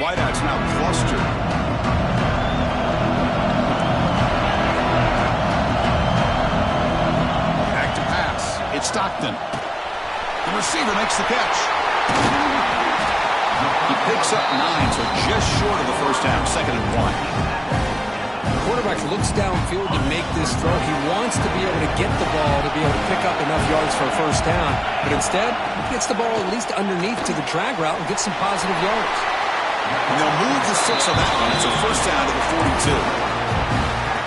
Wideouts now clustered. Back to pass. It's Stockton. The receiver makes the catch. He picks up 9, so just short of the first down, 2nd and 1. The quarterback looks downfield to make this throw. He wants to be able to get the ball to be able to pick up enough yards for a first down. But instead, he gets the ball at least underneath to the drag route and gets some positive yards. And they'll move the 6 on that one. It's a first down to the 42.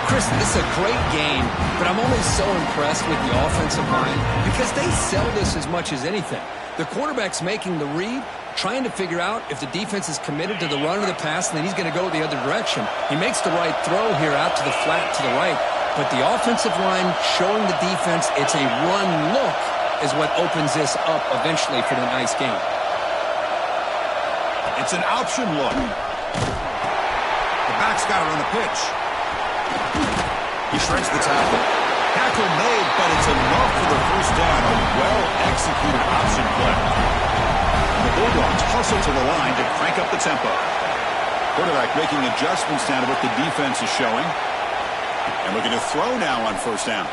Chris, this is a great game, but I'm always so impressed with the offensive line because they sell this as much as anything. The quarterback's making the read, trying to figure out if the defense is committed to the run or the pass, and then he's going to go the other direction. He makes the right throw here out to the flat to the right, but the offensive line showing the defense it's a run look is what opens this up eventually for the nice game. It's an option look. The back's got it on the pitch. He shrinks the tackle. Tackle made, but it's enough for the first down. A well-executed option play. The Bulldogs hustle to the line to crank up the tempo. Quarterback making adjustments now to what the defense is showing. And looking to throw now on first down.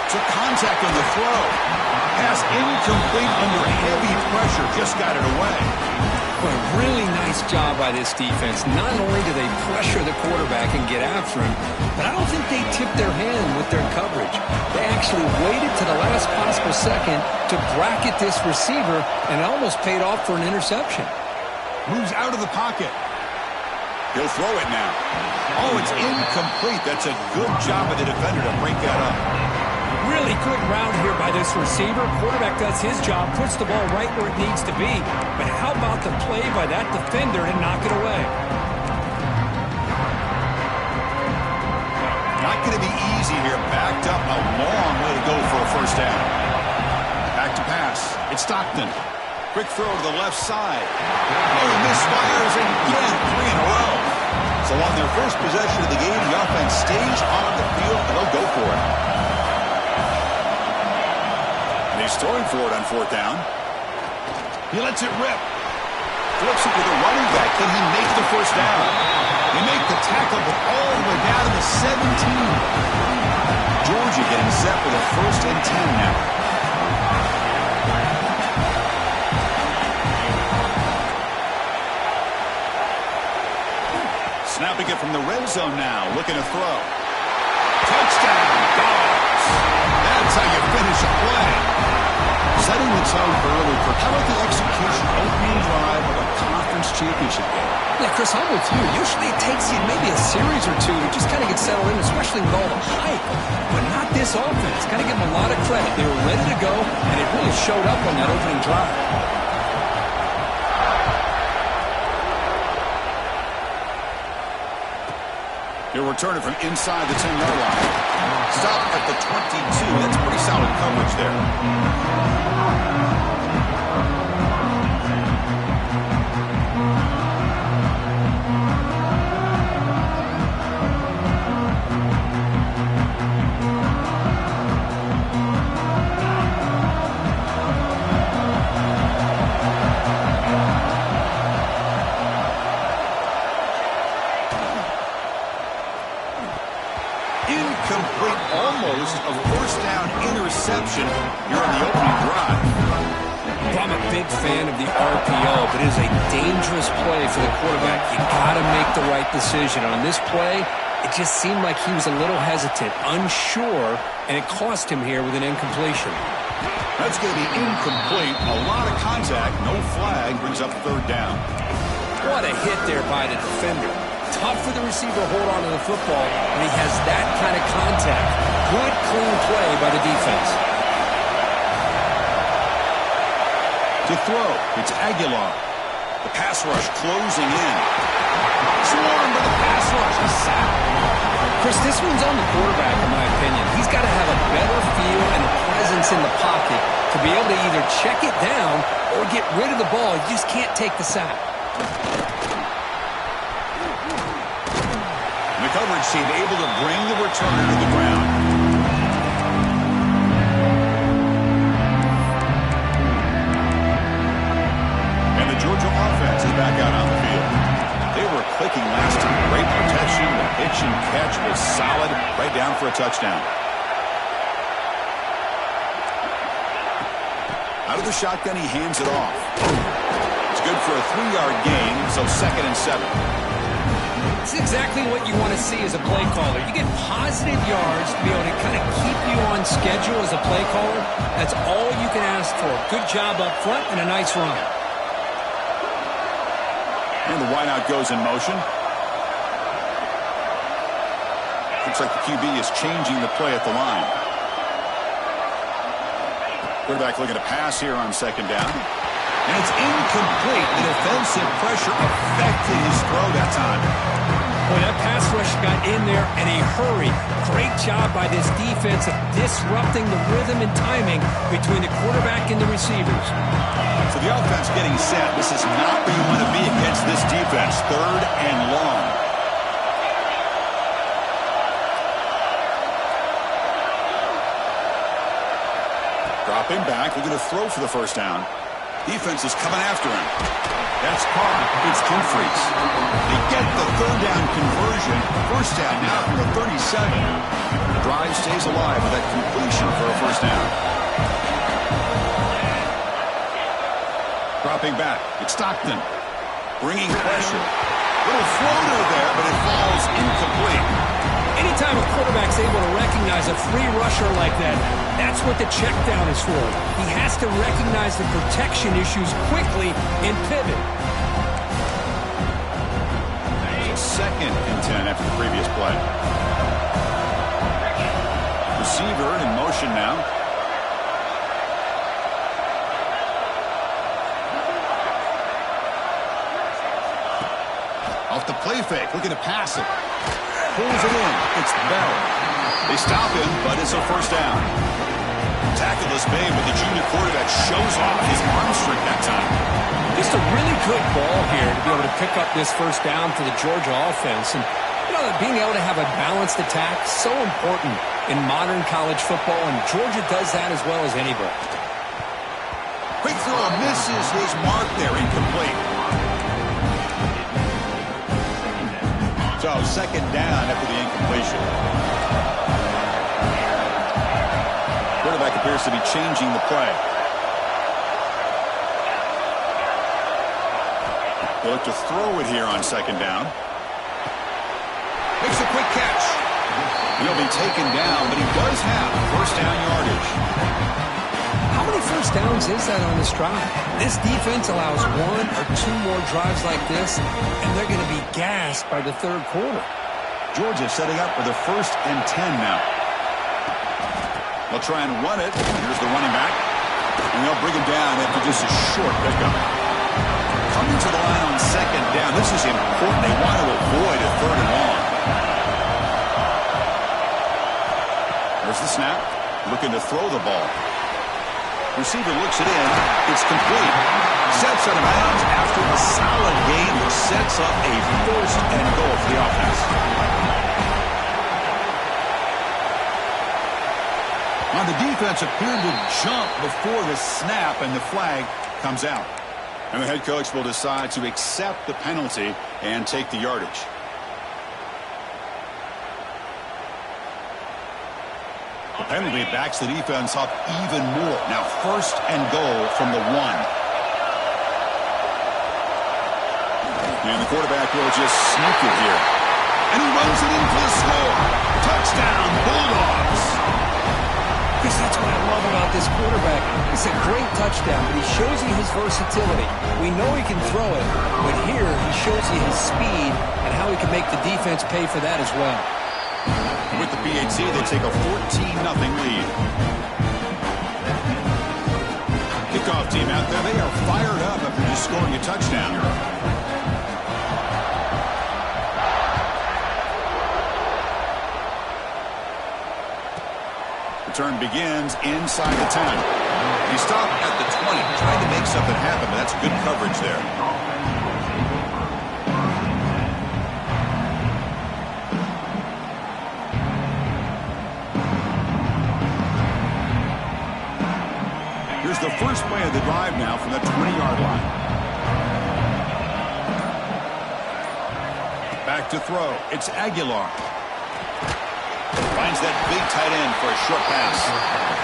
Took contact on the throw. Pass incomplete under heavy pressure. Just got it away. Well, a really nice job by this defense. Not only do they pressure the quarterback and get after him, but I don't think they tipped their hand with their coverage. They actually waited to the last possible second to bracket this receiver, and it almost paid off for an interception. Moves out of the pocket. He'll throw it now. Oh, it's incomplete. That's a good job of the defender to break that up. Really good route here by this receiver. Quarterback does his job, puts the ball right where it needs to be. But how about the play by that defender to knock it away? Not going to be easy here. Backed up a long way to go for a first down. Back to pass. It's Stockton. Quick throw to the left side. Oh, he misfires again. 3 in a row. So on their first possession of the game, the offense stays on the field, and they'll go for it. And he's throwing for it on 4th down. He lets it rip. Flips it to the running back. Can he make the first down? They make the tackle, but all the way down to the 17. Georgia getting set for the 1st and 10 now. Snapping it from the red zone now. Looking to throw. Touchdown, Dogs. That's how you finish a play. Setting the tone early for how about the execution opening drive of a conference championship game? Yeah, Chris, I'm with you. Usually it takes you maybe a series or two to just kind of get settled in, especially with all the hype. But not this offense. Got to give them a lot of credit. They were ready to go, and it really showed up on that opening drive. He'll return it from inside the 10-yard line. Stop at the 22. That's pretty solid coverage there. Incomplete, almost a first down interception here on the opening drive. Well, I'm a big fan of the RPO, but it is a dangerous play for the quarterback. You got to make the right decision. On this play, it just seemed like he was a little hesitant, unsure, and it cost him here with an incompletion. That's going to be incomplete. A lot of contact, no flag, brings up 3rd down. What a hit there by the defender. Tough for the receiver to hold on to the football when he has that kind of contact. Good, clean play by the defense. To throw, it's Aguilar. The pass rush closing in. Swarmed by the pass rush. A sack. Chris, this one's on the quarterback, in my opinion. He's got to have a better feel and a presence in the pocket to be able to either check it down or get rid of the ball. You just can't take the sack. The coverage team able to bring the returner to the ground. And the Georgia offense is back out on the field. clicking last time. Great protection. The pitch and catch was solid. Right down for a touchdown. Out of the shotgun, he hands it off. It's good for a 3-yard gain, so 2nd and 7. It's exactly what you want to see as a play caller. You get positive yards to be able to kind of keep you on schedule as a play caller. That's all you can ask for. Good job up front and a nice run. And the wideout goes in motion. Looks like the QB is changing the play at the line. Quarterback looking to pass here on 2nd down. And it's incomplete. The defensive pressure affected his throw that time. Boy, that pass rush got in there in a hurry. Great job by this defense of disrupting the rhythm and timing between the quarterback and the receivers. So the offense getting set. This is not where you want to be against this defense. 3rd and long. Dropping back, looking to throw for the 1st down. Defense is coming after him. That's caught. It's Humphries. They get the 3rd down conversion. 1st down now from the 37. The drive stays alive with that completion for a 1st down. Dropping back. It's Stockton. Bringing pressure. Little floater there, but it falls incomplete. Anytime a quarterback's able to recognize a free rusher like that, that's what the check down is for. He has to recognize the protection issues quickly and pivot. 2nd and 10 after the previous play. Receiver in motion now. Off the play fake, looking to pass it. Pulls it in. It's Bell. They stop him, but it's a 1st down. Tackleless Bay, but the junior quarterback shows off his arm strength that time. Just a really good ball here to be able to pick up this 1st down for the Georgia offense. And, you know, being able to have a balanced attack, so important in modern college football, and Georgia does that as well as anybody. Quick throw misses his mark there, incomplete. So 2nd down after the incompletion. Quarterback appears to be changing the play. They look to throw it here on 2nd down. Makes a quick catch. He'll be taken down, but he does have 1st down yardage. How many 1st downs is that on this drive? This defense allows 1 or 2 more drives like this, and they're going to be gassed by the 3rd quarter. Georgia setting up for the 1st and 10 now. They'll try and run it. Here's the running back. And they'll bring him down after just a short pickup. Coming to the line on 2nd down. This is important. They want to avoid a 3rd and long. There's the snap. Looking to throw the ball. Receiver looks it in. It's complete. Sets out of bounds after a solid gain, which sets up a 1st and goal for the offense. Now the defense appeared to jump before the snap, and the flag comes out. And the head coach will decide to accept the penalty and take the yardage. The penalty backs the defense up even more. Now 1st and goal from the 1. And the quarterback will just sneak it here. And he runs it in for the score. Touchdown, Bulldogs. Because that's what I love about this quarterback. It's a great touchdown, but he shows you his versatility. We know he can throw it, but here he shows you his speed and how he can make the defense pay for that as well. With the PAT, they take a 14-0 lead. Kickoff team out there, they are fired up after just scoring a touchdown. Return begins inside the 10. He stopped at the 20, trying to make something happen, but that's good coverage there. Here's the first play of the drive now from the 20-yard line. Back to throw. It's Aguilar. Finds that big tight end for a short pass.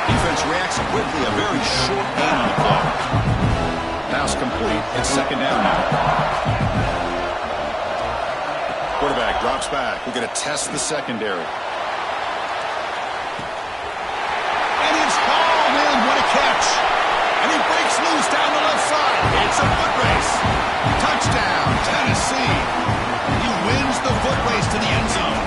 Defense reacts quickly. A very short gain on the clock. Pass complete. It's second down now. Quarterback drops back. We're going to test the secondary. And it's hauled in. What a catch. And he breaks loose down the left side. It's a foot race. Touchdown, Tennessee. He wins the foot race to the end zone.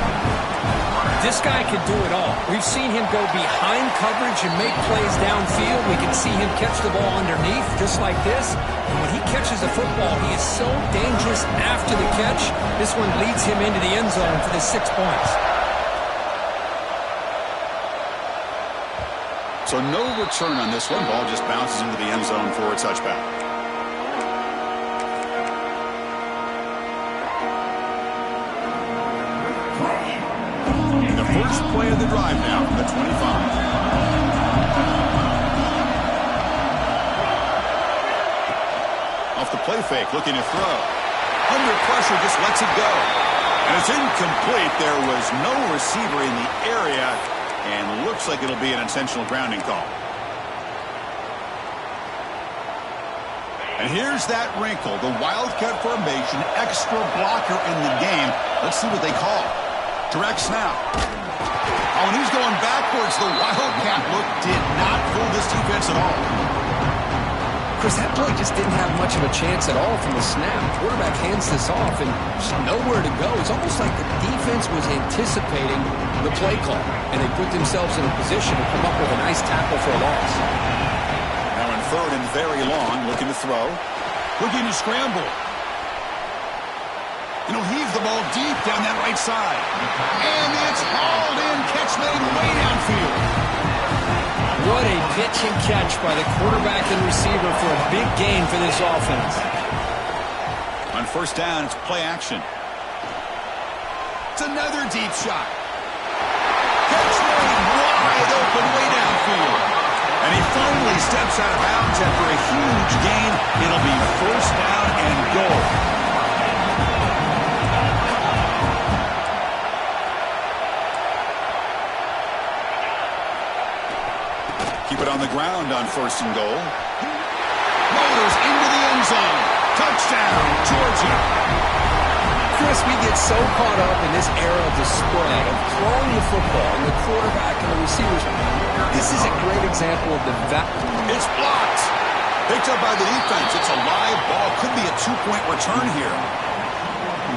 This guy can do it all. We've seen him go behind coverage and make plays downfield. We can see him catch the ball underneath, just like this. And when he catches the football, he is so dangerous after the catch. This one leads him into the end zone for the 6 points. So no return on this one. Ball just bounces into the end zone for a touchback. The first play of the drive now from the 25. Off the play fake, looking to throw. Under pressure, just lets it go. And it's incomplete. There was no receiver in the area. And looks like it'll be an intentional grounding call. And here's that wrinkle. The Wildcat formation, extra blocker in the game. Let's see what they call. Direct snap. Oh, and he's going backwards. The Wildcat look did not fool this defense at all. Chris, that play just didn't have much of a chance at all from the snap. Quarterback hands this off and just nowhere to go. It's almost like the defense was anticipating the play call, and they put themselves in a position to come up with a nice tackle for a loss. Now in third and very long, looking to throw. Looking to scramble. And he'll heave the ball deep down that right side. And it's hauled in. Catch made way downfield. What a pitch and catch by the quarterback and receiver for a big gain for this offense. On first down, it's play action. It's another deep shot. Catch made wide open way downfield. And he finally steps out of bounds after a huge gain. It'll be first down and goal. Keep it on the ground on first and goal. Motors into the end zone. Touchdown, Georgia. Chris, we get so caught up in this era of the spread, of throwing the football, and the quarterback and the receivers. This is a great example of the It's blocked. Picked up by the defense. It's a live ball. Could be a two-point return here.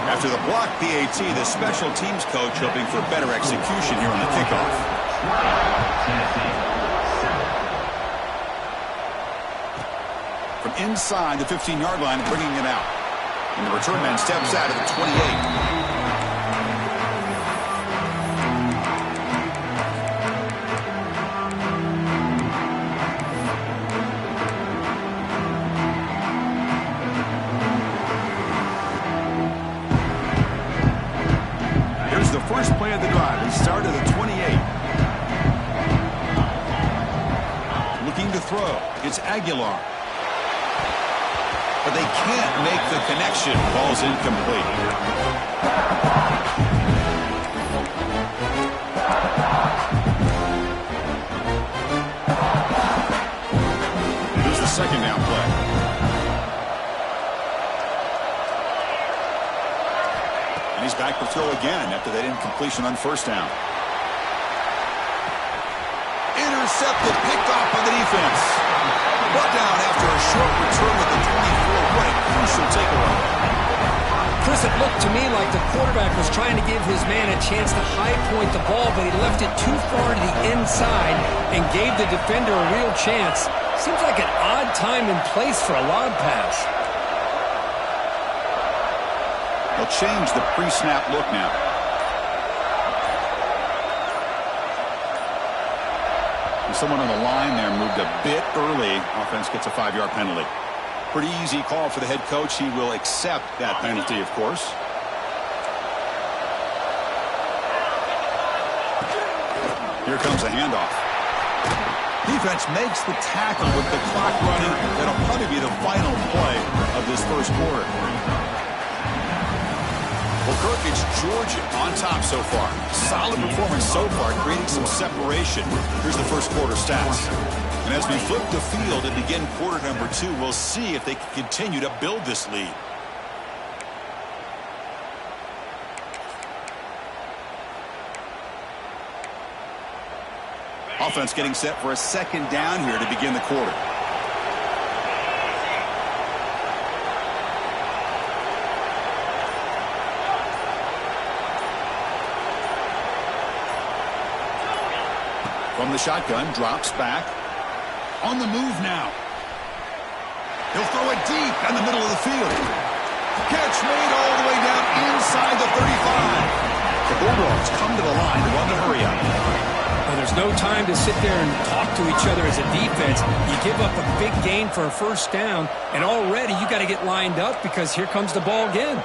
After the block PAT, the special teams coach hoping for better execution here on the kickoff. From inside the 15-yard line, bringing it out. And the return man steps out of the 28. Here's the first play of the drive. He started at the 28. Looking to throw. It's Aguilar. But they can't make the connection. Ball's incomplete. Here's the second down play. And he's back to throw again after that incompletion on first down. Intercepted, picked off by the defense. Brought down after a short return with the 24. What a crucial takeaway. Chris, it looked to me like the quarterback was trying to give his man a chance to high point the ball, but he left it too far to the inside and gave the defender a real chance. Seems like an odd time and place for a lob pass. They'll change the pre-snap look now. Someone on the line there moved a bit early. Offense gets a 5-yard penalty. Pretty easy call for the head coach. He will accept that penalty, of course. Here comes a handoff. Defense makes the tackle with the clock running. That'll probably be the final play of this first quarter. Well, Kirk, it's Georgia on top so far. Solid performance so far, creating some separation. Here's the first quarter stats. And as we flip the field and begin quarter number 2, we'll see if they can continue to build this lead. Offense getting set for a second down here to begin the quarter. From the shotgun, drops back. On the move now. He'll throw it deep in the middle of the field. Catch made all the way down inside the 35. The Bulldogs come to the line to run the hurry up. Well, there's no time to sit there and talk to each other as a defense. You give up a big gain for a first down, and already you got to get lined up because here comes the ball again.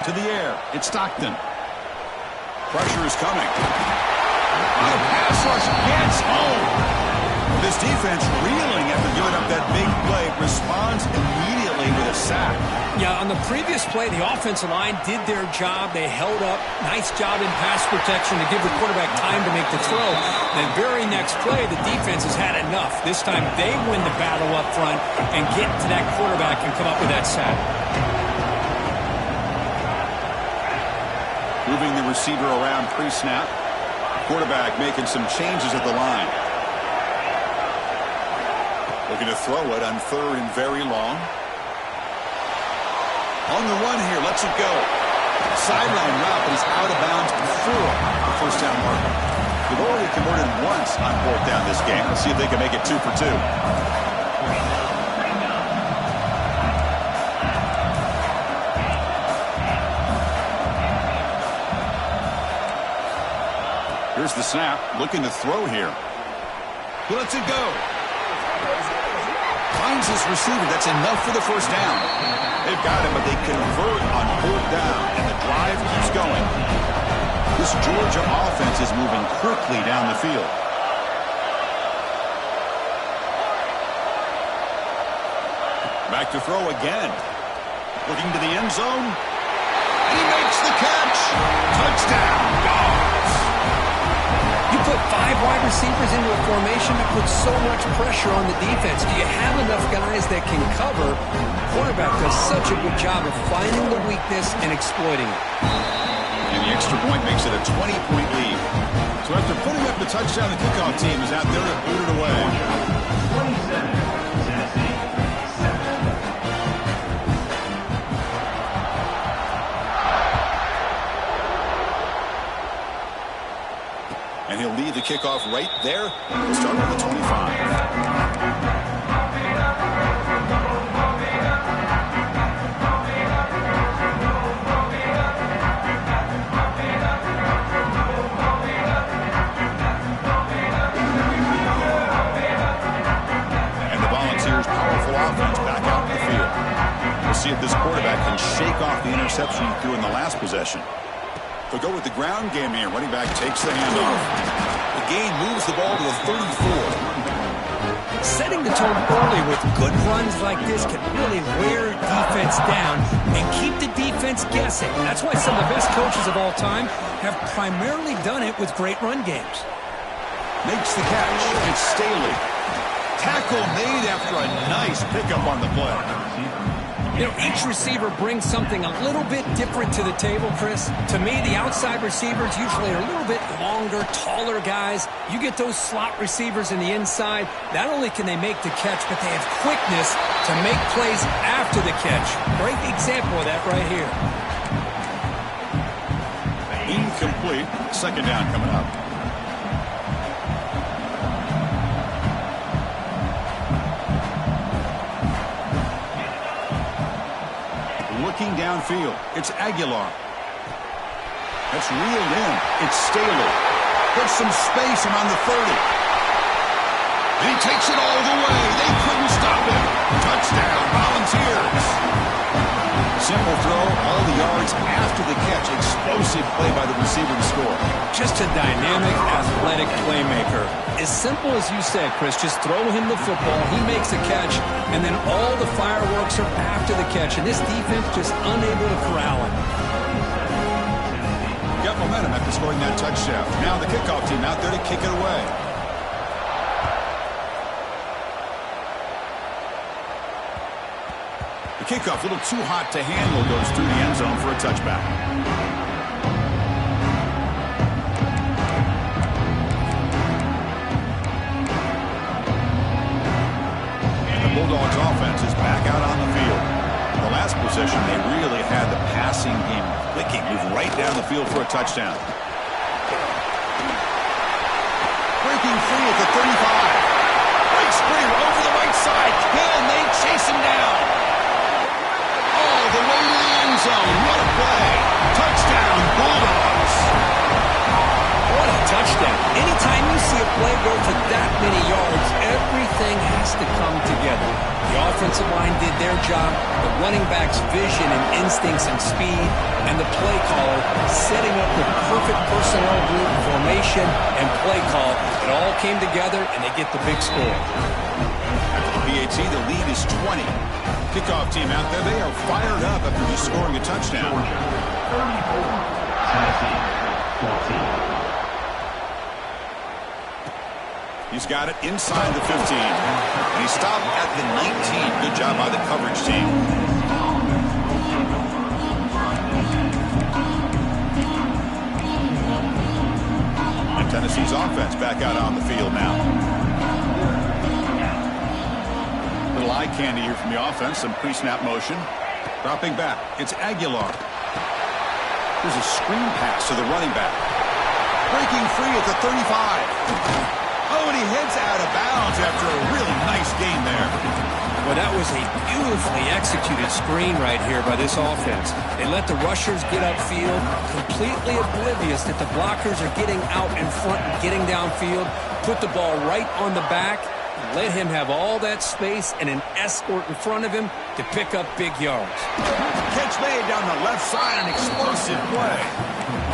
To the air. It's Stockton. Pressure is coming. On a pass rush, gets home. This defense reeling after giving up that big play, responds immediately with a sack. Yeah, on the previous play, the offensive line did their job. They held up. Nice job in pass protection to give the quarterback time to make the throw. The very next play, the defense has had enough. This time they win the battle up front and get to that quarterback and come up with that sack. Moving the receiver around pre-snap. Quarterback making some changes at the line. Looking to throw it on third and very long. On the run here, lets it go. Sideline route, but he's out of bounds before the first down marker. They've already converted once on fourth down this game. Let's see if they can make it 2 for 2. Here's the snap, looking to throw here. He lets it go. Finds his receiver. That's enough for the first down. They've got it, but they convert on fourth down, and the drive keeps going. This Georgia offense is moving quickly down the field. Back to throw again. Looking to the end zone. He makes the catch. Touchdown, Dogs. You put 5 wide receivers into a formation that puts so much pressure on the defense. Do you have enough guys that can cover? Quarterback does such a good job of finding the weakness and exploiting it. And the extra point makes it a 20-point lead. So after putting up the touchdown, the kickoff team is out there to boot it away. 27, Tennessee, 7. And he'll lead the kickoff right there. We'll start with the 25. And the Volunteers' powerful offense back out in the field. We'll see if this quarterback can shake off the interception he threw in the last possession. They'll go with the ground game here. Running back takes the handoff. The gain moves the ball to the 34. Setting the tone early with good runs like this can really wear defense down and keep the defense guessing. That's why some of the best coaches of all time have primarily done it with great run games. Makes the catch. It's Staley. Tackle made after a nice pickup on the play. You know, each receiver brings something a little bit different to the table, Chris. To me, the outside receivers usually are a little bit longer, taller guys. You get those slot receivers in the inside. Not only can they make the catch, but they have quickness to make plays after the catch. Great example of that right here. Incomplete. Second down coming up. Looking downfield, it's Aguilar. That's reeled in. It's Staley. Puts some space around the 30. And he takes it all the way. They couldn't stop him. Touchdown, Volunteers. Simple throw, all the yards after the catch. Explosive play by the receiver to score. Just a dynamic, athletic playmaker. As simple as you said, Chris, just throw him the football, he makes a catch, and then all the fireworks are after the catch, and this defense just unable to corral him. Got momentum after scoring that touchdown. Now the kickoff team out there to kick it away. The kickoff, a little too hot to handle, goes through the end zone for a touchback. And the Bulldogs offense is back out on the field. The last possession, they really had the passing game clicking, moved right down the field for a touchdown. Breaking free at the 35. Breaks free over the right side. Can they chase him down? All the way to the end zone. What a play. Touchdown, Bulldogs. What a touchdown. Anytime you see a play go for that many yards, everything has to come together. The offensive line did their job, the running back's vision and instincts and speed, and the play caller setting up the perfect personnel group, formation, and play call. It all came together, and they get the big score. After the PAT, the lead is 20. Kickoff team out there, they are fired up after just scoring a touchdown. He's got it inside the 15. And he stopped at the 19. Good job by the coverage team. And Tennessee's offense back out on the field now. Little eye candy here from the offense. Some pre-snap motion. Dropping back. It's Aguilar. There's a screen pass to the running back. Breaking free at the 35. Oh, and he heads out of bounds after a really nice gain there. Well, that was a beautifully executed screen right here by this offense. They let the rushers get upfield, completely oblivious that the blockers are getting out in front and getting downfield, put the ball right on the back, let him have all that space and an escort in front of him to pick up big yards. Catch made down the left side, an explosive play.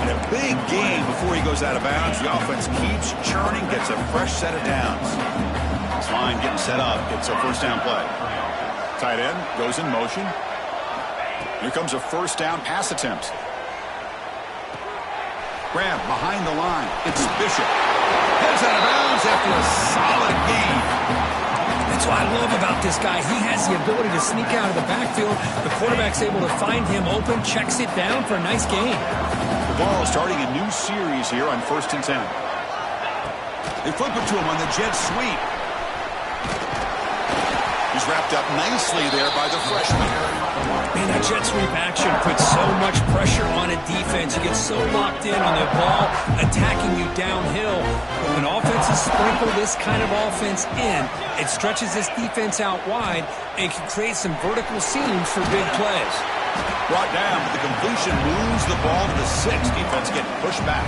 And a big gain before he goes out of bounds. The offense keeps churning, gets a fresh set of downs. It's fine getting set up. It's a first down play. Tight end goes in motion. Here comes a first down pass attempt. Grab behind the line. It's Bishop. Heads out of bounds after a solid gain. That's what I love about this guy. He has the ability to sneak out of the backfield. The quarterback's able to find him open, checks it down for a nice gain. The ball starting a new series here on 1st and 10. They flip it to him on the jet sweep. He's wrapped up nicely there by the freshman. Man, that jet sweep action puts so much pressure on a defense. You get so locked in on the ball attacking you downhill. But when offenses sprinkle this kind of offense in, it stretches this defense out wide and can create some vertical seams for big plays. Brought down, but the completion moves the ball to the 6. Defense getting pushed back.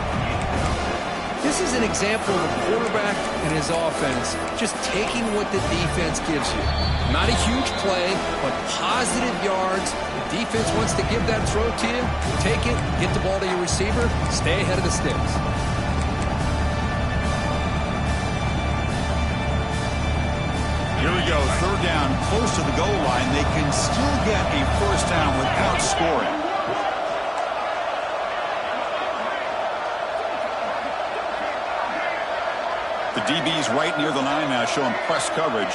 This is an example of a quarterback and his offense just taking what the defense gives you. Not a huge play, but positive yards. The defense wants to give that throw to you. Take it, get the ball to your receiver, stay ahead of the sticks. Here we go, third down, close to the goal line. They can still get a first down without scoring. The DB's right near the line now, showing press coverage.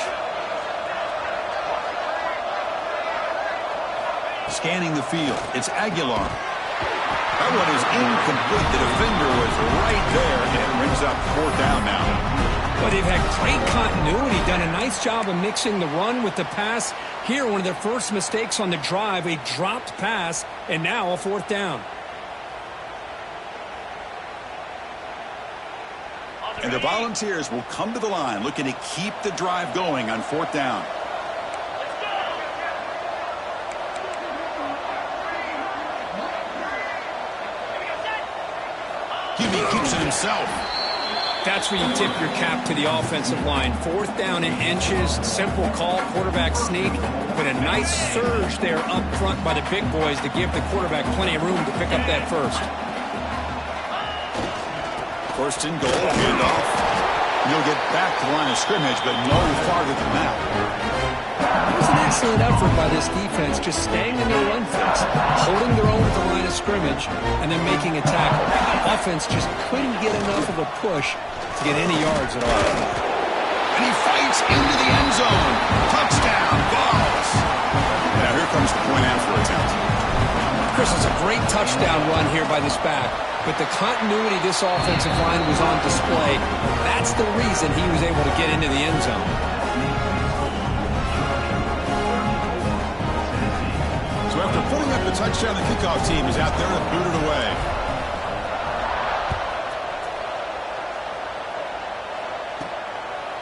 Scanning the field, it's Aguilar. That one is incomplete. The defender was right there, and it brings up 4th down now. But they've had great continuity, done a nice job of mixing the run with the pass. Here, one of their first mistakes on the drive, a dropped pass, and now a 4th down. And the Volunteers will come to the line looking to keep the drive going on 4th down. Hubie keeps it himself. That's where you tip your cap to the offensive line. 4th down in inches, simple call, quarterback sneak, but a nice surge there up front by the big boys to give the quarterback plenty of room to pick up that first. First and goal, handoff. You'll get back to the line of scrimmage, but no farther than that. It was an excellent effort by this defense, just staying in their run fence, holding their own at the line of scrimmage, and then making a tackle. The offense just couldn't get enough of a push to get any yards at all. And he fights into the end zone. Touchdown, Vols. Now here comes the point after attempt. Chris, it's a great touchdown run here by this back, but the continuity of this offensive line was on display. That's the reason he was able to get into the end zone. So after putting up the touchdown, the kickoff team is out there to boot it away.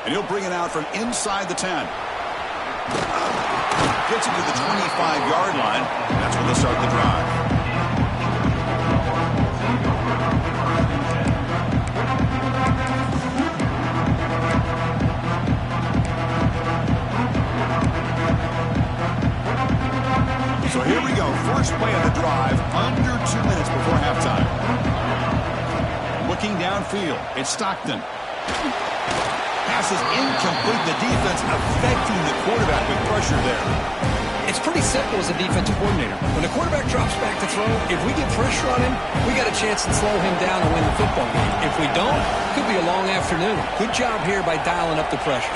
And he'll bring it out from inside the 10. Gets it to the 25-yard line. That's where they'll start the drive. So here we go. First play of the drive, under 2 minutes before halftime. Looking downfield, it's Stockton. Pass is incomplete. The defense affecting the quarterback with pressure there. It's pretty simple as a defensive coordinator. When the quarterback drops back to throw, if we get pressure on him, we got a chance to slow him down and win the football game. If we don't, it could be a long afternoon. Good job here by dialing up the pressure.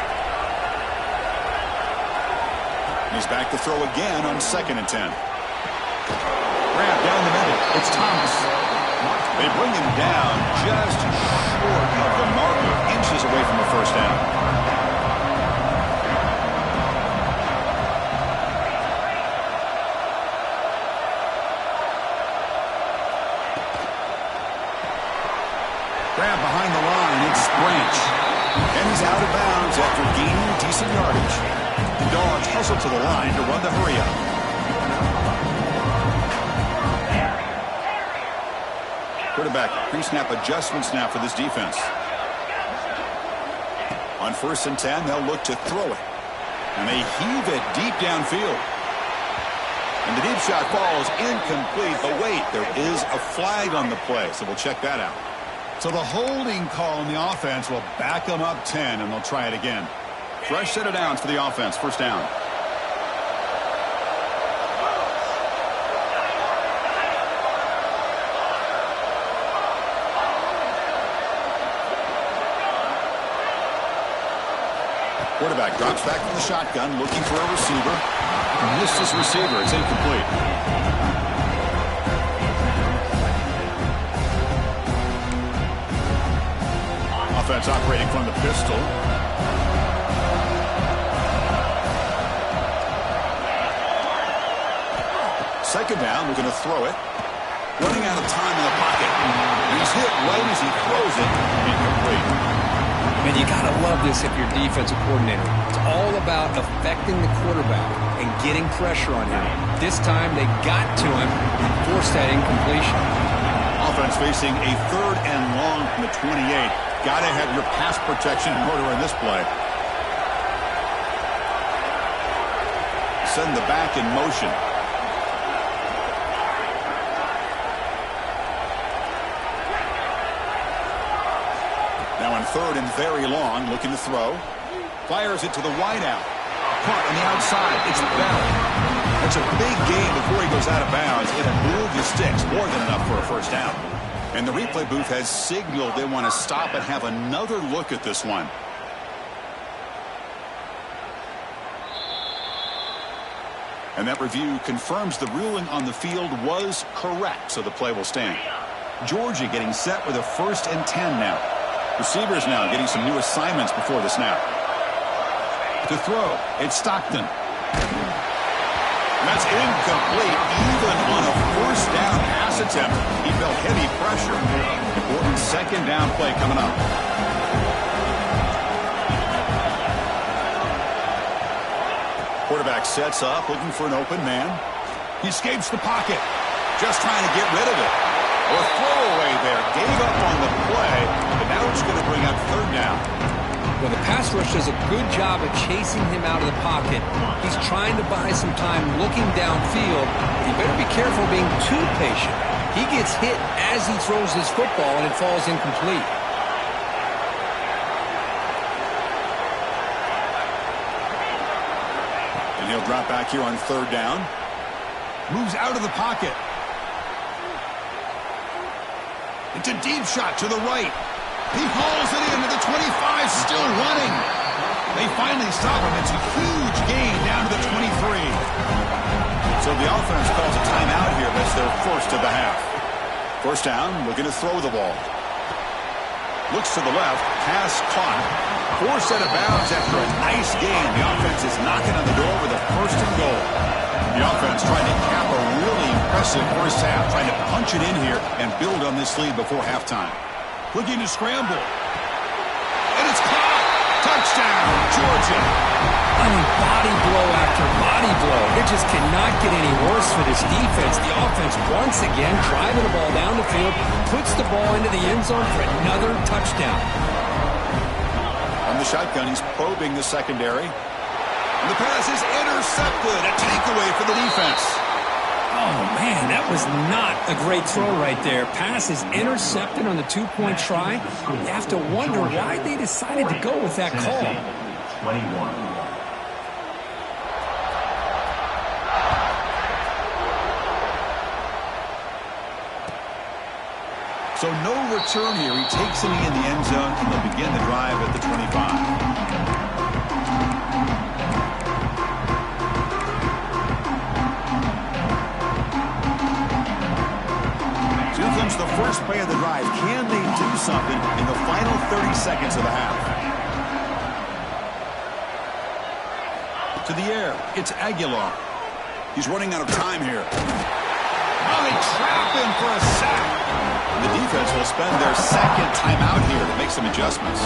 He's back to throw again on 2nd and 10. Grab down the middle. It's Thomas. They bring him down just short of the marker, inches away from the first down. Grab behind the line. It's Branch. And he's out of bounds after gaining decent yardage. The Dogs hustle to the line to run the hurry-up. Quarterback pre-snap adjustments now for this defense. On 1st and 10, they'll look to throw it. And they heave it deep downfield. And the deep shot falls incomplete. But wait, there is a flag on the play, so we'll check that out. So the holding call on the offense will back them up 10, and they'll try it again. Fresh set of downs for the offense. First down. Quarterback drops back from the shotgun, looking for a receiver. Missed his receiver. It's incomplete. Offense operating from the pistol. Second down, looking to throw it. Running out of time in the pocket. He's hit right as he throws it. Incomplete. Man, you got to love this if you're a defensive coordinator. It's all about affecting the quarterback and getting pressure on him. This time, they got to him and forced that incompletion. Offense facing a 3rd and long from the 28. Got to have your pass protection in order in this play. Send the back in motion. Now on 3rd and very long, looking to throw. Fires it to the wideout. Caught on the outside. It's Bell. That's a big gain before he goes out of bounds. It'll move the sticks. More than enough for a first down. And the replay booth has signaled they want to stop and have another look at this one. And that review confirms the ruling on the field was correct, so the play will stand. Georgia getting set with a 1st and 10 now. Receivers now getting some new assignments before the snap. To throw, it's Stockton. That's incomplete. Even on a 1st down pass attempt, he felt heavy pressure. Important 2nd down play coming up. Quarterback sets up, looking for an open man. He escapes the pocket. Just trying to get rid of it. A throwaway there. Gave up on the play, but now it's going to bring up third down. Well, the pass rush does a good job of chasing him out of the pocket. He's trying to buy some time looking downfield. You better be careful being too patient. He gets hit as he throws his football, and it falls incomplete. And he'll drop back here on third down. Moves out of the pocket. It's a deep shot to the right. He hauls it into the 25, still running. They finally stop him. It's a huge gain down to the 23. So the offense calls a timeout here. That's their first of the half. First down, looking to throw the ball. Looks to the left, pass caught. Forced out of bounds after a nice gain. The offense is knocking on the door with a first and goal. The offense trying to cap a really impressive first half, trying to punch it in here and build on this lead before halftime. Looking to scramble. And it's caught. Touchdown, Georgia. I mean, body blow after body blow. It just cannot get any worse for this defense. The offense, once again, driving the ball down the field, puts the ball into the end zone for another touchdown. On the shotgun, he's probing the secondary. And the pass is intercepted. A takeaway for the defense. Oh, man, that was not a great throw right there. Pass is intercepted on the two-point try. You have to wonder why they decided to go with that call. 21. So no return here. He takes it in the end zone, and they'll begin the drive at the 25. The first play of the drive. Can they do something in the final 30 seconds of the half? To the air. It's Aguilar. He's running out of time here. Oh, they trap him for a sack. The defense will spend their second timeout here to make some adjustments.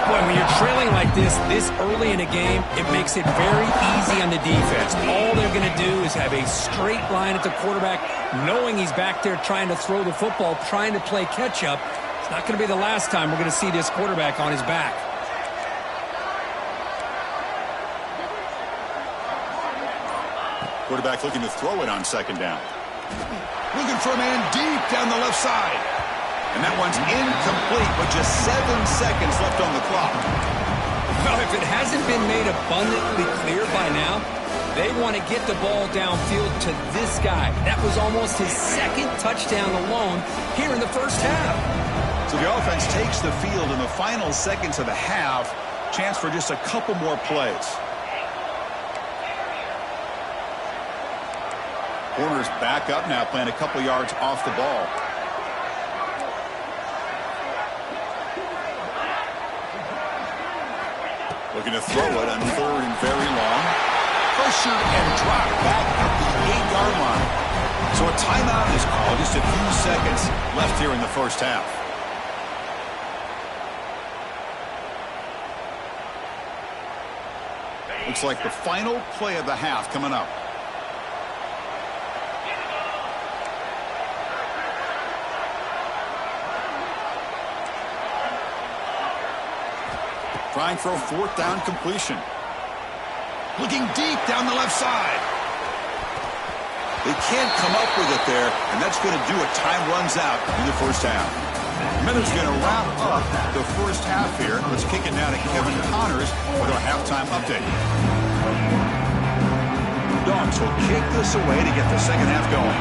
Boy, when you're trailing like this early in a game, it makes it very easy on the defense. All they're going to do is have a straight line at the quarterback, knowing he's back there trying to throw the football, trying to play catch-up. It's not going to be the last time we're going to see this quarterback on his back. Quarterback looking to throw it on second down. Looking for a man deep down the left side. And that one's incomplete with just 7 seconds left on the clock. Well, if it hasn't been made abundantly clear by now, they want to get the ball downfield to this guy. That was almost his second touchdown alone here in the first half. So the offense takes the field in the final seconds of the half. Chance for just a couple more plays. Corner's back up now, playing a couple yards off the ball. Looking to throw it on third and very long. Pressured and dropped back at the 8-yard line. So a timeout is called. Just a few seconds left here in the first half. Looks like the final play of the half coming up. Trying for a fourth down completion. Looking deep down the left side. They can't come up with it there, and that's going to do it. Time runs out in the first half. Miller's going to wrap up the first half here. Let's kick it now to Kevin Connors with our halftime update. Dogs will kick this away to get the second half going.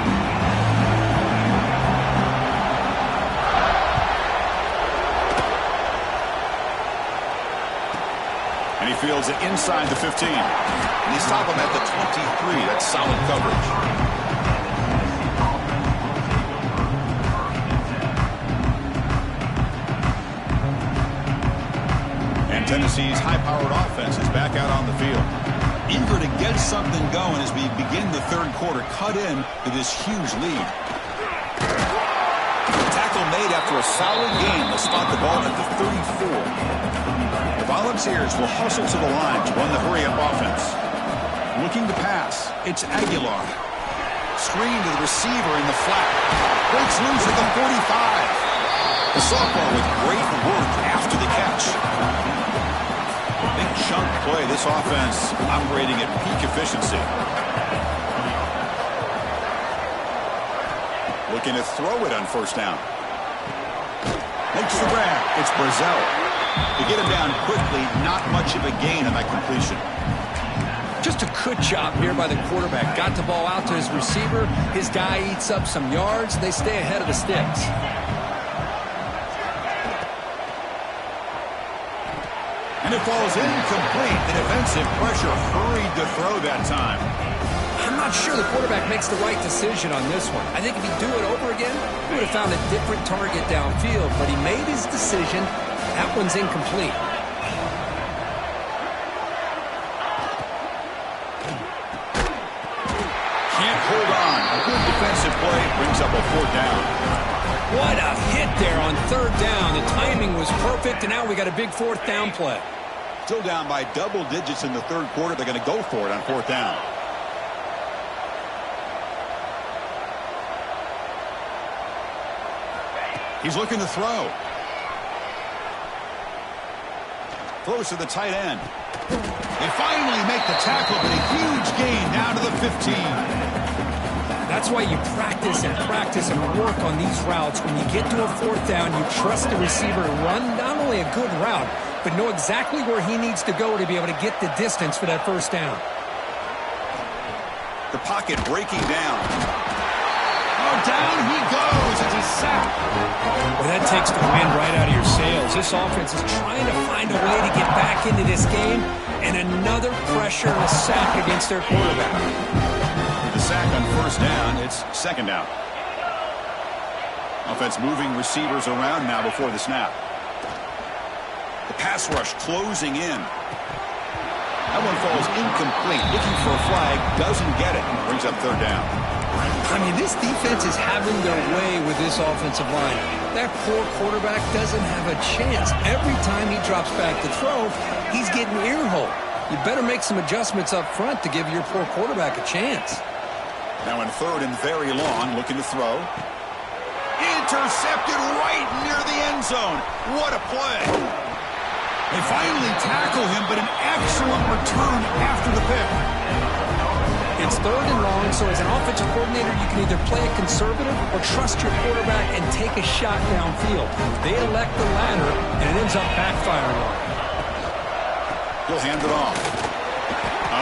And he fields it inside the 15. And they stop him at the 23. That's solid coverage. And Tennessee's high-powered offense is back out on the field. Eager to get something going as we begin the third quarter. Cut in to this huge lead. Tackle made after a solid game. They'll spot the ball at the 34. The Volunteers will hustle to the line to run the hurry-up offense. Looking to pass. It's Aguilar. Screen to the receiver in the flat. Breaks loose at the 45. The sophomore with great work after the catch. Big chunk play. This offense operating at peak efficiency. Looking to throw it on first down. Makes the grab. It's Brazzell. To get him down quickly, not much of a gain on that completion. Just a good job here by the quarterback. Got the ball out to his receiver. His guy eats up some yards. They stay ahead of the sticks. And it falls incomplete. The defensive pressure hurried to throw that time. I'm not sure the quarterback makes the right decision on this one. I think if he'd do it over again, he would have found a different target downfield. But he made his decision. That one's incomplete. Can't hold on. A good defensive play brings up a fourth down. What a hit there on third down. The timing was perfect, and now we got a big fourth down play. Still down by double digits in the third quarter. They're going to go for it on fourth down. He's looking to throw. Throws to the tight end. They finally make the tackle, but a huge gain down to the 15. That's why you practice and work on these routes. When you get to a fourth down, you trust the receiver to run not only a good route, but know exactly where he needs to go to be able to get the distance for that first down. The pocket breaking down. Oh, down he goes. It's a sack. Well, that takes the wind right out of your sails. This offense is trying to find a way to get back into this game, and another pressure and a sack against their quarterback. The sack on first down. It's second down. Offense moving receivers around now before the snap. The pass rush closing in. That one falls incomplete. Looking for a flag. Doesn't get it. Brings up third down. I mean, this defense is having their way with this offensive line. That poor quarterback doesn't have a chance. Every time he drops back to throw, he's getting earholed. You better make some adjustments up front to give your poor quarterback a chance. Now in third and very long, looking to throw. Intercepted right near the end zone. What a play. They finally tackle him, but an excellent return after the pick. It's third and long, so as an offensive coordinator, you can either play it conservative or trust your quarterback and take a shot downfield. They elect the latter, and it ends up backfiring on them. He'll hand it off.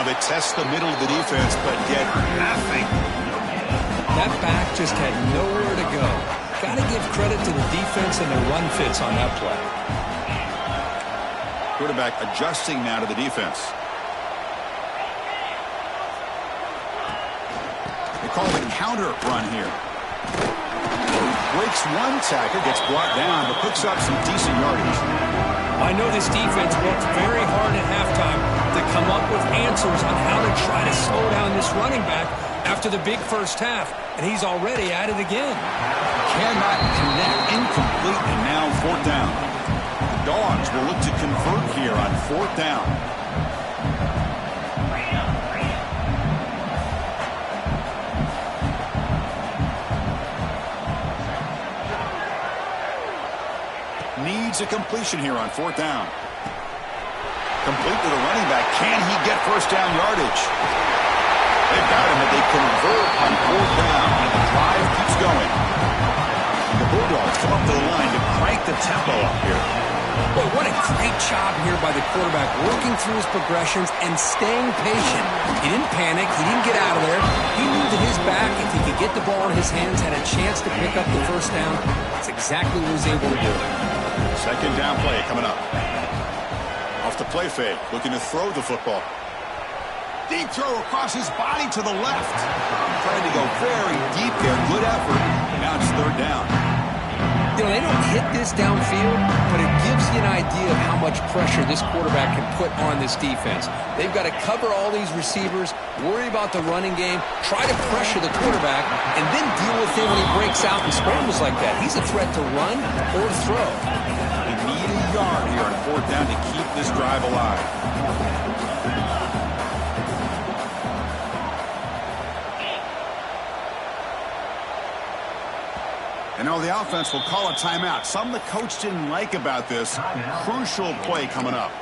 They test the middle of the defense, but get nothing. That back just had nowhere to go. Got to give credit to the defense and their run fits on that play. Quarterback adjusting now to the defense. They call it a counter run here. Breaks one tackle, gets brought down, but picks up some decent yardage. I know this defense worked very hard at halftime to come up with answers on how to try to slow down this running back after the big first half, and he's already at it again. Cannot connect, incomplete, and now fourth down. The Dogs will look to convert here on fourth down. Needs a completion here on fourth down. Complete to the running back. Can he get first down yardage? They've got him, but they convert on fourth down, and the drive keeps going. The Bulldogs come up to the line to crank the tempo up here. Boy, what a great job here by the quarterback, working through his progressions and staying patient. He didn't panic. He didn't get out of there. He knew that his back, if he could get the ball in his hands, had a chance to pick up the first down. That's exactly what he was able to do. Second down play coming up. Off the play fake, looking to throw the football. Deep throw across his body to the left. Trying to go very deep there. Good effort. Now it's third down. You know, they don't hit this downfield, but it gives you an idea of how much pressure this quarterback can put on this defense. They've got to cover all these receivers, worry about the running game, try to pressure the quarterback, and then deal with him when he breaks out and scrambles like that. He's a threat to run or throw. They need a yard here on fourth down to keep this drive alive. And now the offense will call a timeout. Something the coach didn't like about this. Crucial play coming up.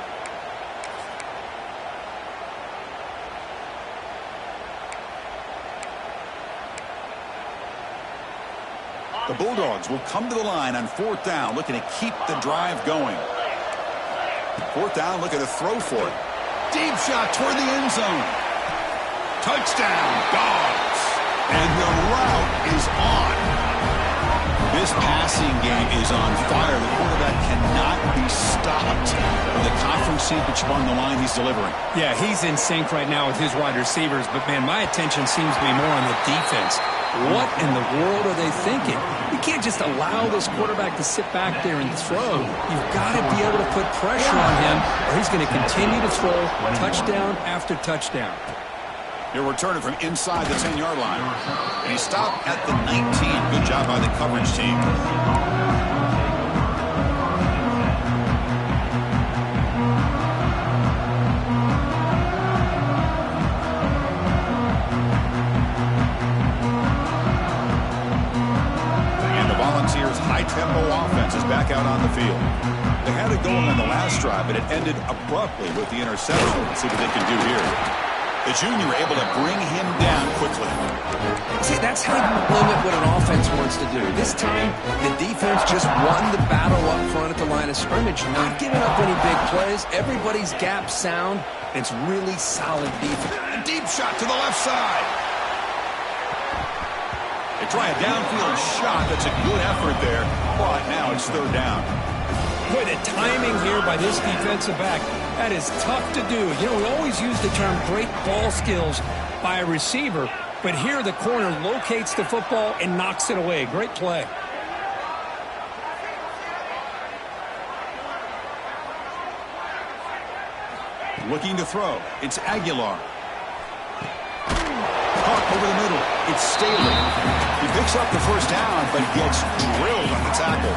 The Bulldogs will come to the line on 4th down, looking to keep the drive going. 4th down, looking to throw for it. Deep shot toward the end zone. Touchdown, Dogs. And the route is on. This passing game is on fire. The quarterback cannot be stopped. With the conference championship on the line, he's delivering. Yeah, he's in sync right now with his wide receivers. But, man, my attention seems to be more on the defense. What in the world are they thinking? You can't just allow this quarterback to sit back there and throw. You've got to be able to put pressure on him, or he's going to continue to throw touchdown after touchdown. He'll return it from inside the 10-yard line. And he stopped at the 19. Good job by the coverage team. And the Volunteers' high-tempo offense is back out on the field. They had it going on the last drive, but it ended abruptly with the interception. Let's see what they can do here. The junior able to bring him down quickly. See, that's how you limit what an offense wants to do. This time, the defense just won the battle up front at the line of scrimmage, not giving up any big plays. Everybody's gap sound. It's really solid defense. A deep shot to the left side. They try a downfield shot. That's a good effort there. But now it's 3rd down. Boy, the timing here by this defensive back, that is tough to do. You know, we always use the term great ball skills by a receiver, but here the corner locates the football and knocks it away. Great play. Looking to throw. It's Aguilar. Caught over the middle. It's Staley. He picks up the 1st down, but gets drilled on the tackle.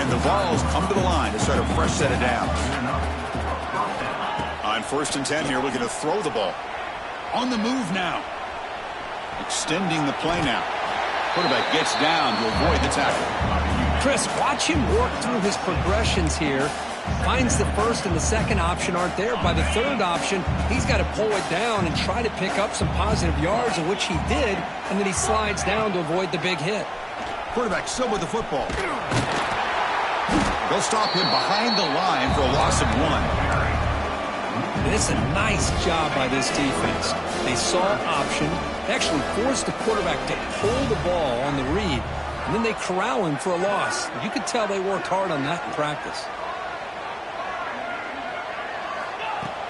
And the Vols come to the line to start a fresh set of downs. On 1st and 10 here, looking to throw the ball. On the move now. Extending the play now. Quarterback gets down to avoid the tackle. Chris, watch him work through his progressions here. Finds the 1st and the 2nd option aren't there. By the 3rd option, he's got to pull it down and try to pick up some positive yards, of which he did, and then he slides down to avoid the big hit. Quarterback still with the football. They'll stop him behind the line for a loss of 1. And it's a nice job by this defense. They saw option, actually forced the quarterback to pull the ball on the read, and then they corral him for a loss. You could tell they worked hard on that in practice.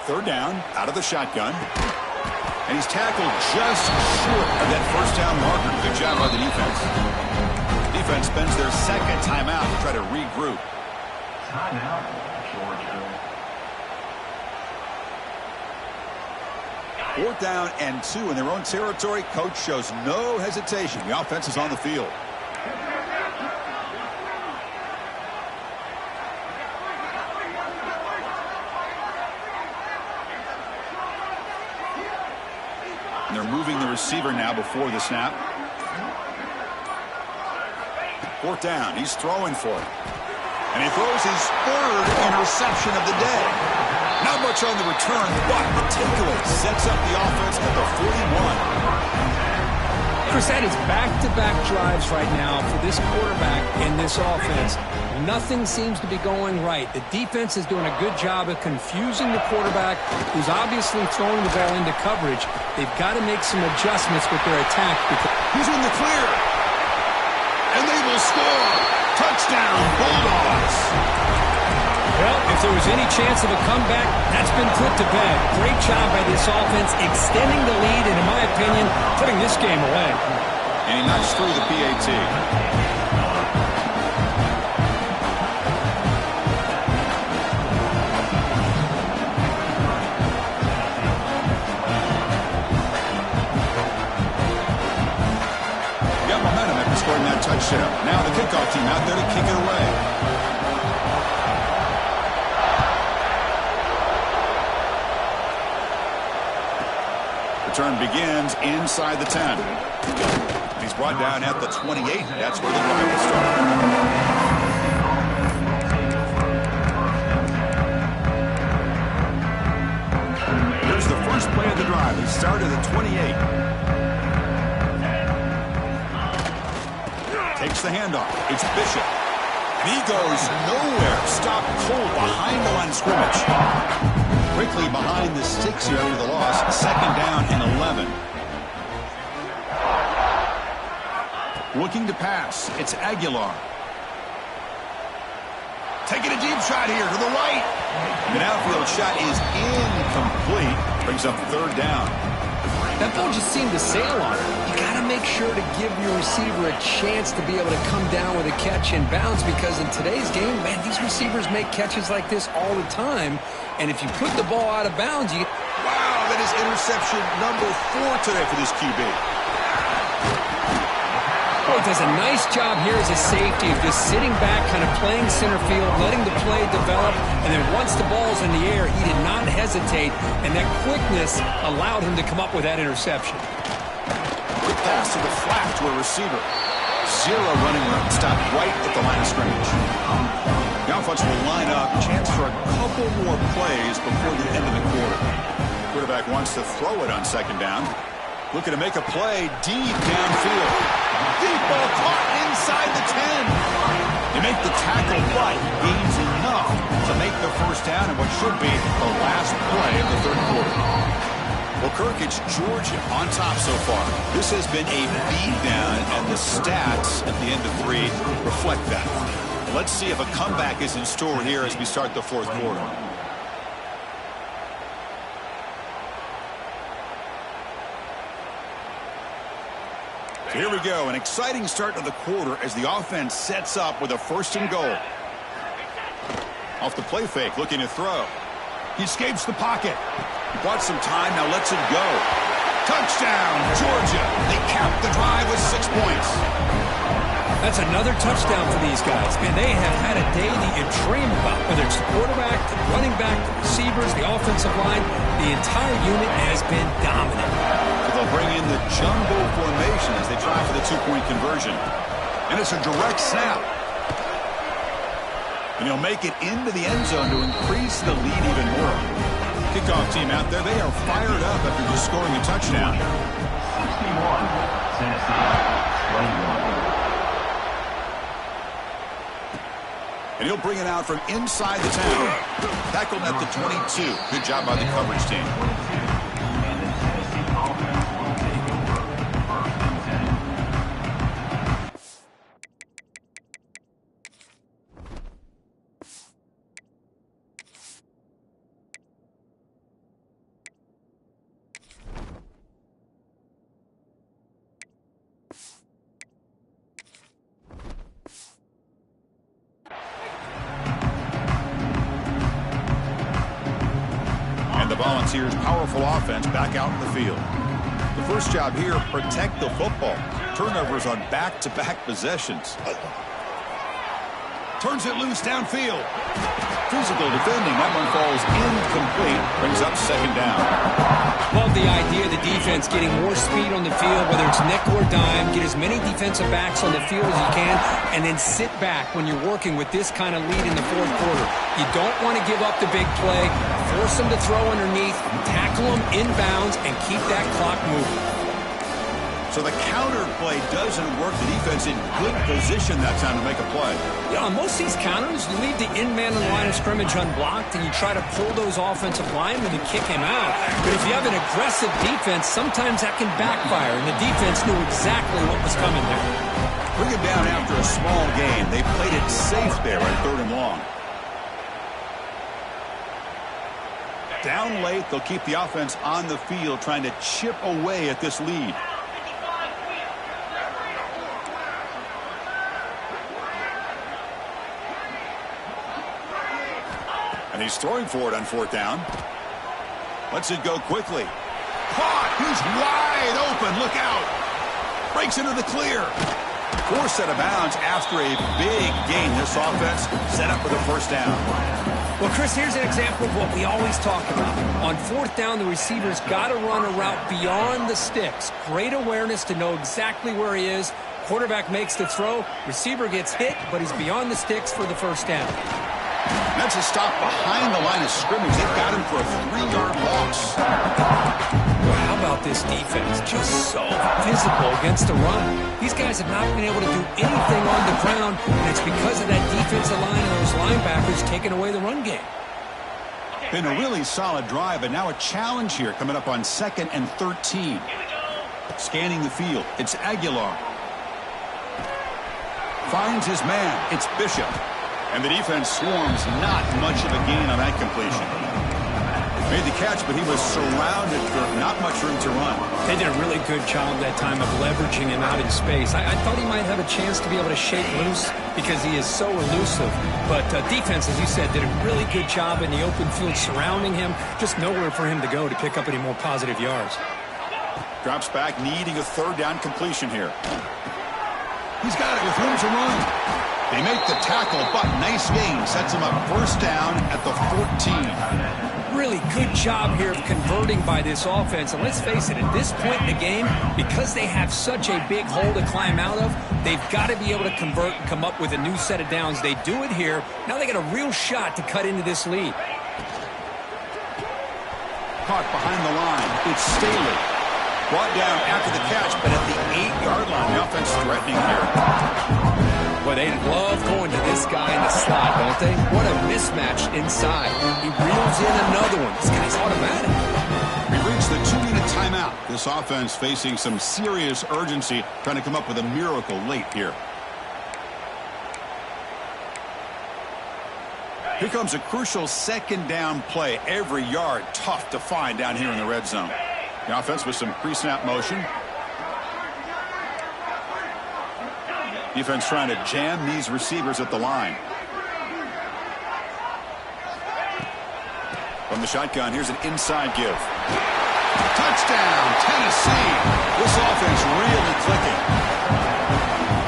3rd down, out of the shotgun. And he's tackled just short of that 1st down marker. Good job by the defense. Defense spends their 2nd timeout to try to regroup. Timeout, Georgia. 4th down and 2 in their own territory. Coach shows no hesitation. The offense is on the field. And they're moving the receiver now before the snap. 4th down. He's throwing for it. And he throws his 3rd interception of the day. Not much on the return, but the takeaway sets up the offense at the 41. Chris, that is back-to-back drives right now for this quarterback and this offense. Nothing seems to be going right. The defense is doing a good job of confusing the quarterback, who's obviously throwing the ball into coverage. They've got to make some adjustments with their attack. He's in the clear. And they will score. Touchdown, Bulldogs. Well, if there was any chance of a comeback, that's been put to bed. Great job by this offense extending the lead and, in my opinion, putting this game away. And he knocks through the PAT. Got momentum after scoring that touchdown. Now the kickoff team out there to kick it away. Return begins inside the 10. He's brought down at the 28. That's where the drive will start. Here's the first play of the drive. It started at 28. Takes the handoff. It's Bishop. And he goes nowhere. Stopped cold behind the line of scrimmage. Quickly behind the sticks here after the loss. Second down and 11. Looking to pass. It's Aguilar. Taking a deep shot here to the right. The outfield shot is incomplete. Brings up third down. That ball just seemed to sail on it. You got to make sure to give your receiver a chance to be able to come down with a catch and bounce, because in today's game, man, these receivers make catches like this all the time. And if you put the ball out of bounds, you... Wow, that is interception number 4 today for this QB. Oh, it does a nice job here as a safety of just sitting back, kind of playing center field, letting the play develop, and then once the ball's in the air, he did not hesitate, and that quickness allowed him to come up with that interception. Quick pass to the flat to a receiver. Zero running room. Stopped right at the line of scrimmage. The offense will line up. Chance for a couple more plays before the end of the quarter. Quarterback wants to throw it on second down. Looking to make a play deep downfield. Deep ball caught inside the 10. They make the tackle, but gains enough to make the first down in what should be the last play of the third quarter. Well, Kirk, it's Georgia on top so far. This has been a beatdown, and the stats at the end of 3 reflect that. Let's see if a comeback is in store here as we start the fourth quarter. So here we go, an exciting start to the quarter as the offense sets up with a first and goal. Off the play fake, looking to throw. He escapes the pocket. He bought some time, now lets it go. Touchdown, Georgia. They cap the drive with 6 points. That's another touchdown for these guys. Man, they have had a day that you dream about, whether it's the quarterback, the running back, the receivers, the offensive line. The entire unit has been dominant. They'll bring in the jumbo formation as they try for the 2-point conversion. And it's a direct snap. And he'll make it into the end zone to increase the lead even more. Kickoff team out there, they are fired up after just scoring a touchdown. 61, Tennessee, 21. And he'll bring it out from inside the 10. Tackled at the 22. Good job by the coverage team. Volunteers' powerful offense back out in the field. The first job here, protect the football. Turnovers on back-to-back possessions. Turns it loose downfield. Physical defending. That one falls incomplete. Brings up second down. Love the idea of the defense getting more speed on the field, whether it's nickel or dime. Get as many defensive backs on the field as you can, and then sit back when you're working with this kind of lead in the fourth quarter. You don't want to give up the big play. Force them to throw underneath, tackle them inbounds, and keep that clock moving. So the counter play doesn't work. The defense in good position that time to make a play. You know, on most of these counters, you leave the in-man in the line of scrimmage unblocked, and you try to pull those offensive linemen and kick him out. But if you have an aggressive defense, sometimes that can backfire, and the defense knew exactly what was coming there. Bring it down after a small gain. They played it safe there at 3rd and long. Down late, they'll keep the offense on the field trying to chip away at this lead. And he's throwing for it on 4th down. Lets it go quickly. Caught! He's wide open. Look out! Breaks into the clear. Forced out of bounds after a big gain. This offense set up for the first down. Well, Chris, here's an example of what we always talk about. On fourth down, the receiver's got to run a route beyond the sticks. Great awareness to know exactly where he is. Quarterback makes the throw. Receiver gets hit, but he's beyond the sticks for the first down. That's a stop behind the line of scrimmage. They've got him for a 3-yard loss. Well, how about this defense? Just so physical against the run. These guys have not been able to do anything on the ground, and it's because of that defensive line and those linebackers taking away the run game. Been a really solid drive, but now a challenge here coming up on 2nd and 13. Scanning the field, it's Aguilar. Finds his man, it's Bishop. And the defense swarms, not much of a gain on that completion. Made the catch, but he was surrounded for not much room to run. They did a really good job that time of leveraging him out in space. I thought he might have a chance to be able to shake loose because he is so elusive. But defense, as you said, did a really good job in the open field surrounding him. Just nowhere for him to go to pick up any more positive yards. Drops back, needing a 3rd down completion here. He's got it with room to run. They make the tackle, but nice gain. Sets him up 1st down at the 14. Really good job here of converting by this offense. And let's face it, at this point in the game, because they have such a big hole to climb out of, they've got to be able to convert and come up with a new set of downs. They do it here. Now they got a real shot to cut into this lead. Caught behind the line. It's Staley. Brought down after the catch, but at the 8-yard line, the offense threatening here. Boy, they love going to this guy in the slot, don't they? What a mismatch inside. He reels in another one. This guy's automatic. We reach the 2-minute timeout. This offense facing some serious urgency, trying to come up with a miracle late here. Here comes a crucial 2nd down play. Every yard tough to find down here in the red zone. The offense with some pre-snap motion. Defense trying to jam these receivers at the line. From the shotgun, here's an inside give. Touchdown, Tennessee. This offense really clicking.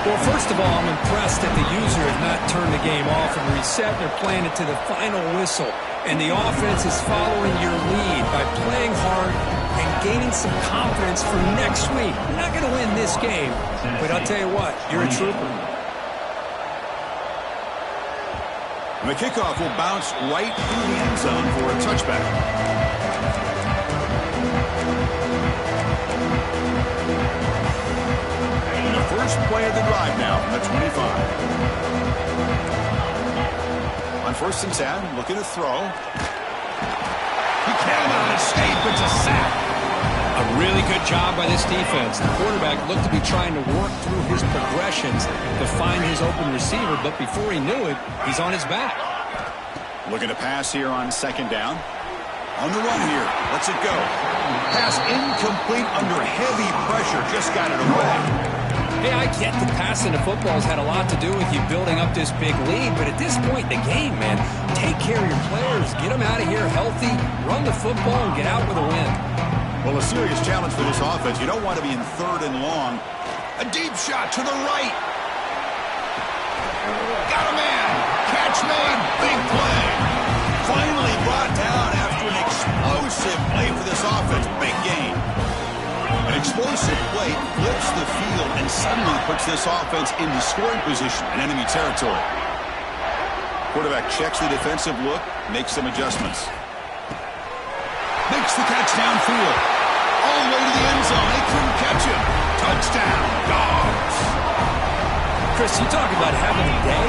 Well, first of all, I'm impressed that the user has not turned the game off and reset. They're playing it to the final whistle. And the offense is following your lead by playing hard and gaining some confidence for next week. You're not going to win this game, but I'll tell you what, you're a trooper. And the kickoff will bounce right through the end zone for a touchback. And the first play of the drive now from the 25. On 1st and 10, looking to throw. He cannot escape. It's a sack. A really good job by this defense. The quarterback looked to be trying to work through his progressions to find his open receiver, but before he knew it, he's on his back. Looking to pass here on 2nd down. On the run here. Lets it go. Pass incomplete under heavy pressure. Just got it away. Hey, I get the passing of football has had a lot to do with you building up this big lead, but at this point in the game, man, take care of your players. Get them out of here healthy, run the football, and get out with a win. Well, a serious challenge for this offense. You don't want to be in 3rd and long. A deep shot to the right. Got a man. Catch made. Big play. Finally brought down after an explosive play for this offense. Big game. An explosive play flips the field and suddenly puts this offense into scoring position in enemy territory. Quarterback checks the defensive look, makes some adjustments. Makes the catch downfield. All the way to the end zone. They couldn't catch him. Touchdown, Dogs. Chris, you talk about having a day.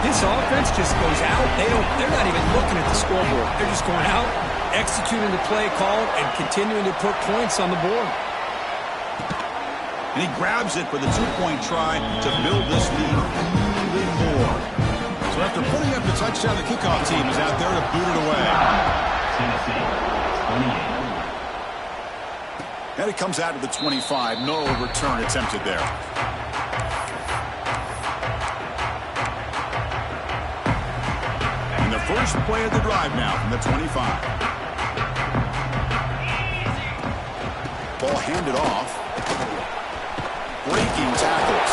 This offense just goes out. They're not even looking at the scoreboard. They're just going out, executing the play called, and continuing to put points on the board. And he grabs it for the 2-point try to build this lead even more. So after putting up the touchdown, the kickoff team is out there to boot it away. And it comes out to the 25. No return attempted there. And the first play of the drive now from the 25. Ball handed off. Breaking tackles.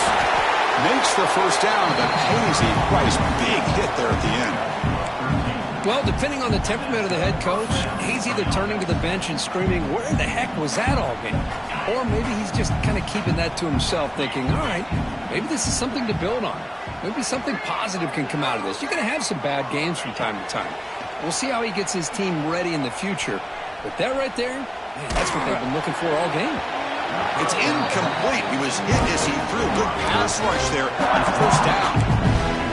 Makes the first down, but pays a price. Big hit there at the end. Well, depending on the temperament of the head coach, he's either turning to the bench and screaming, where the heck was that all game? Or maybe he's just kind of keeping that to himself, thinking, all right, maybe this is something to build on. Maybe something positive can come out of this. You're going to have some bad games from time to time. We'll see how he gets his team ready in the future. But that right there, man, that's what they've been looking for all game. It's incomplete. He was hit as he threw a good pass rush there on first down.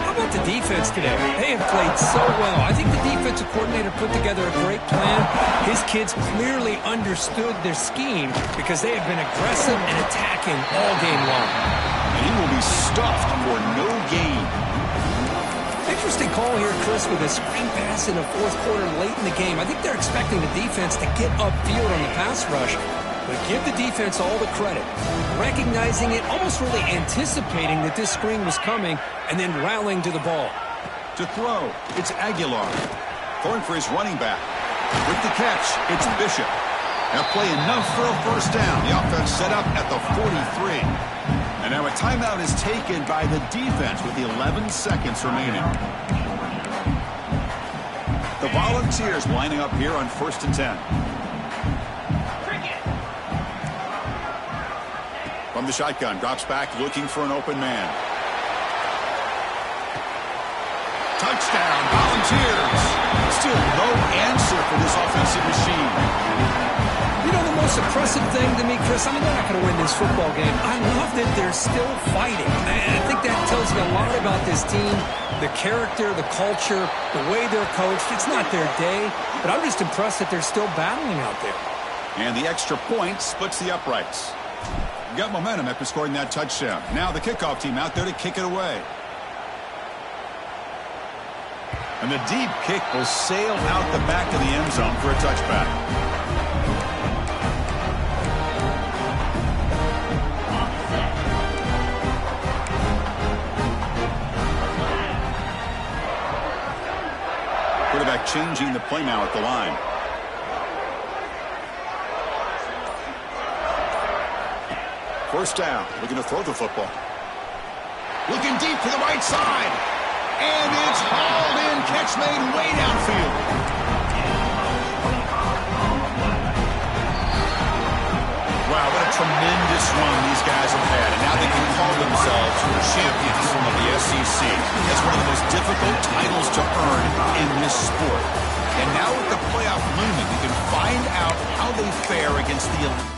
How about the defense today? They have played so well. I think the defensive coordinator put together a great plan. His kids clearly understood their scheme because they have been aggressive and attacking all game long. And he will be stuffed for no gain. Interesting call here, Chris, with a screen pass in the fourth quarter late in the game. I think they're expecting the defense to get upfield on the pass rush. But give the defense all the credit, recognizing it, almost really anticipating that this screen was coming, and then rallying to the ball. To throw, it's Aguilar. Throwing for his running back. With the catch, it's Bishop. They'll play enough for a first down. The offense set up at the 43. And now a timeout is taken by the defense with 11 seconds remaining. The Volunteers lining up here on 1st and 10. From the shotgun, drops back, looking for an open man. Touchdown, Volunteers. Still no answer for this offensive machine. You know the most impressive thing to me, Chris? I mean, they're not going to win this football game. I love that they're still fighting. And I think that tells you a lot about this team, the character, the culture, the way they're coached. It's not their day, but I'm just impressed that they're still battling out there. And the extra point splits the uprights. Got momentum after scoring that touchdown. Now the kickoff team out there to kick it away. And the deep kick will sail out the back of the end zone for a touchback. Quarterback changing the play now at the line. First down, looking to throw the football. Looking deep to the right side. And it's hauled in. Catch made way downfield. Wow, what a tremendous run these guys have had. And now they can call themselves champions of the SEC. That's one of the most difficult titles to earn in this sport. And now with the playoff looming, you can find out how they fare against the elite.